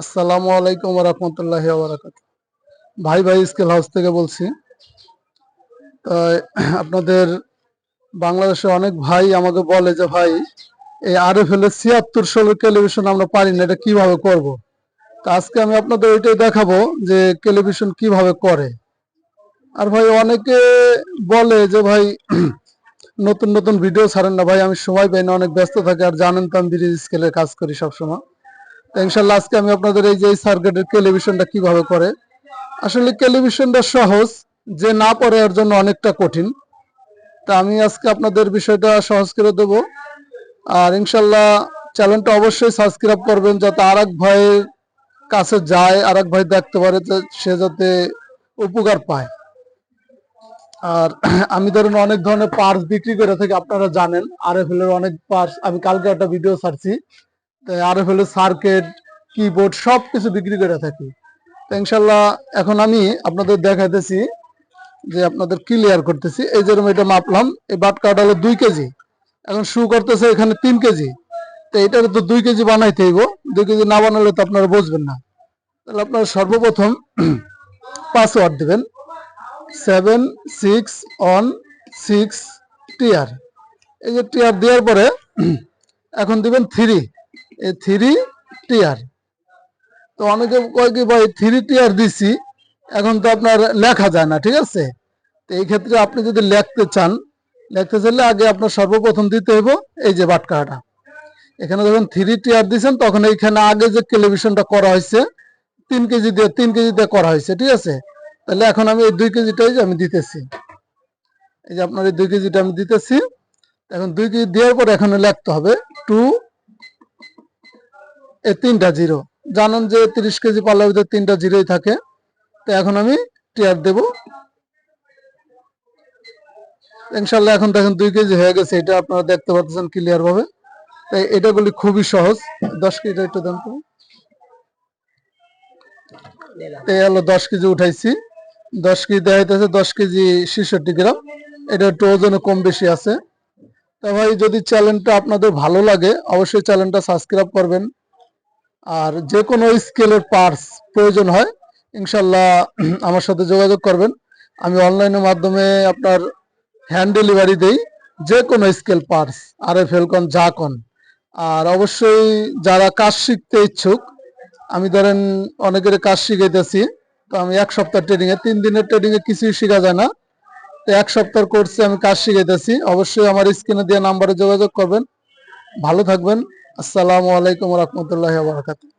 আসসালামু আলাইকুম ওয়া রাহমাতুল্লাহি ওয়া বারাকাতুহু। ভাই স্কেল হাউস থেকে বলছি। আপনাদের বাংলাদেশে অনেক ভাই আমাকে বলে যে ভাই এই আরএফএল এর ৭৬ ষোলোর টেলিভিশন আমরা পারি না, এটা কিভাবে করব। তো আজকে আমি আপনাদের ওইটাই দেখাবো যে টেলিভিশন কিভাবে করে। আর ভাই অনেকে বলে যে ভাই নতুন নতুন ভিডিও ছাড়েন না। ভাই আমি সময় পাই না, অনেক ব্যস্ত থাকি, আর জানেন তো আমি ব্রিজ স্কেলের কাজ করি সবসময়। তো ইনশাল্লাহ আজকে আমি আপনাদের এই যে সার্কিটের টেলিভিশনটা কিভাবে করে। আসলে টেলিভিশনটা সহজ, যে না পারে এর জন্য অনেকটা কঠিন। তা আমি আজকে আপনাদের বিষয়টা সহজ করে দেব। আর ইনশাল্লাহ চ্যানেলটা অবশ্যই সাবস্ক্রাইব করবেন, যাতে আর এক ভাইয়ের কাছে যায়, আর এক ভাই দেখতে পারে, সে যাতে উপকার পায়। আর আমি ধরুন অনেক ধরনের পার্টস বিক্রি করে থাকি, আপনারা জানেন আরএফএল এর অনেক পার্টস। আমি কালকে একটা ভিডিও ছাড়ছি, আরএফএল এর সার্কিট, কিবোর্ড সবকিছু বিক্রি করে থাকি। তো ইনশাল্লাহ এখন আমি আপনাদের দেখাইতেছি, যে আপনাদের ক্লিয়ার করতেছি। এই যেরকম এটা মাপলাম, এই বাট কাটা হলো 2 কেজি, এখন শু করতেছে এখানে 3 কেজি। তো এটার তো 2 কেজি বানাইতে হইব, 2 কেজি না বানালে তো আপনারা বুঝবেন না। তাহলে আপনারা সর্বপ্রথম পাসওয়ার্ড দিবেন 7616 টিআর। এই যে টিআর দেওয়ার পরে এখন দিবেন 3, এই 3 টিআর। তো অনেকে কয় কি ভাই 3 টিআর দিছি, এখন তো আপনার লেখা যায় না, ঠিক আছে। তো এই ক্ষেত্রে আপনি যদি লিখতে চাইলে আগে আপনার সর্বপ্রথম দিতে হবে এই যে বাটকাটা। এখানে যখন 3 টিআর দিচ্ছেন, তখন এইখানে আগে যে টেলিভিশনটা করা হয়েছে 3 কেজি দিয়ে করা হয়েছে, ঠিক আছে। তাহলে এখন আমি এই 2 কেজিটাই আমি দিতেছি। এই যে আপনার এই 2 কেজিটা আমি দিতেছি। এখন 2 কেজি দেওয়ার পর এখানে লিখতে হবে 2, এই 3টা জিরো। জানেন যে 30 কেজি পাল্লার ভিতরে 3টা জিরোই থাকে। তো এখন আমি টিআর দেব। ইনশাল্লাহ এখন দেখেন 2 কেজি হয়ে গেছে, এটা আপনারা দেখতে পাচ্ছেন ক্লিয়ার ভাবে। তাই এটাগুলি খুবই সহজ। 10 কেজি একটু দেন তো। এই হলো 10 কেজি উঠাইছি। 10 কেজি দেখাইতেছে 10 কেজি 66 গ্রাম। এটা একটু ওজনে কম বেশি আছে। তা ভাই যদি চ্যানেলটা আপনাদের ভালো লাগে, অবশ্যই চ্যানেলটা সাবস্ক্রাইব করবেন। আর যে কোনো স্কেলের পার্টস প্রয়োজন হয়, ইনশাল্লাহ আমার সাথে যোগাযোগ করবেন। আমি অনলাইনের মাধ্যমে আপনার হ্যান্ড ডেলিভারি দেই, যে কোনো স্কেল পার্টস, আরএফএল কন যা কন। আর অবশ্যই যারা কাজ শিখতে ইচ্ছুক, আমি ধরেন অনেকের কাজ শিখাইতেছি। তো আমি 1 সপ্তাহ ট্রেনিং এ, 3 দিনের ট্রেনিং এ কিছুই শেখা যায় না। তো 1 সপ্তাহ কোর্সে আমি কাজ শিখাইতেছি। অবশ্যই আমার স্ক্রিনে দেওয়া নাম্বারে যোগাযোগ করবেন। ভালো থাকবেন। আসসালামু আলাইকুম ওয়া রাহমাতুল্লাহি ওয়া বারাকাতুহু।